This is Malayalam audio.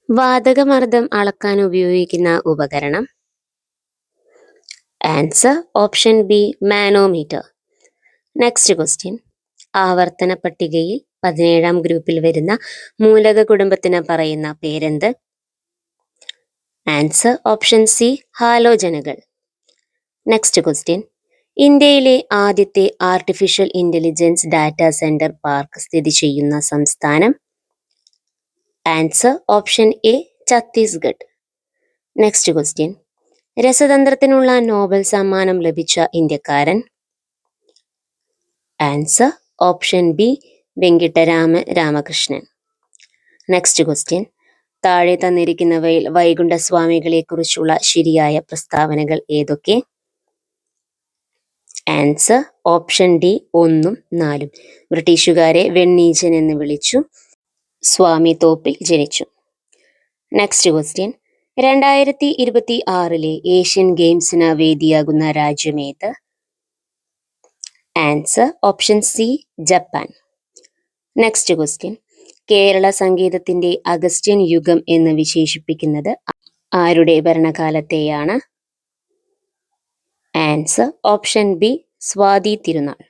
വാതകമർദ്ദം അളക്കാൻ ഉപയോഗിക്കുന്ന ഉപകരണം. Answer option B manometer. Next question. ആവർത്തന പട്ടികയിൽ 17-ാം ഗ്രൂപ്പിൽ വരുന്ന മൂലക കുടുംബത്തിന് പറയുന്ന പേരെന്ത്? ആൻസർ ഓപ്ഷൻ സി ഹാലോജനുകൾ. Next question. ഇന്ത്യയിലെ ആദ്യത്തെ artificial intelligence data centre park സ്ഥിതി ചെയ്യുന്ന സംസ്ഥാനം? Answer option A Chhattisgarh. Next question. രസതന്ത്രത്തിനുള്ള നോബൽ സമ്മാനം ലഭിച്ച ഇന്ത്യക്കാരൻ? Answer option B Venkatarama Ramakrishnan. Next question. താഴെ തന്നിരിക്കുന്നവയിൽ വൈകുണ്ഠസ്വാമികളെ കുറിച്ചുള്ള ശരിയായ പ്രസ്താവനകൾ ഏതൊക്കെ? ആൻസർ ഓപ്ഷൻ ഡി 1ഉം 4ഉം. ബ്രിട്ടീഷുകാരെ വെണ്ണീച്ചൻ എന്ന് വിളിച്ചു. സ്വാമി തോപ്പിൽ ജനിച്ചു. Next question. 2026 ഏഷ്യൻ ഗെയിംസിന് വേദിയാകുന്ന രാജ്യമേത്? Answer option C Japan. Next question. Kerala സംഗീതത്തിന്റെ അഗസ്ത്യൻ യുഗം എന്ന് വിശേഷിപ്പിക്കുന്നത് ആരുടെ ഭരണകാലത്തെയാണ്? ആൻസർ ഓപ്ഷൻ ബി സ്വാതി തിരുനാൾ.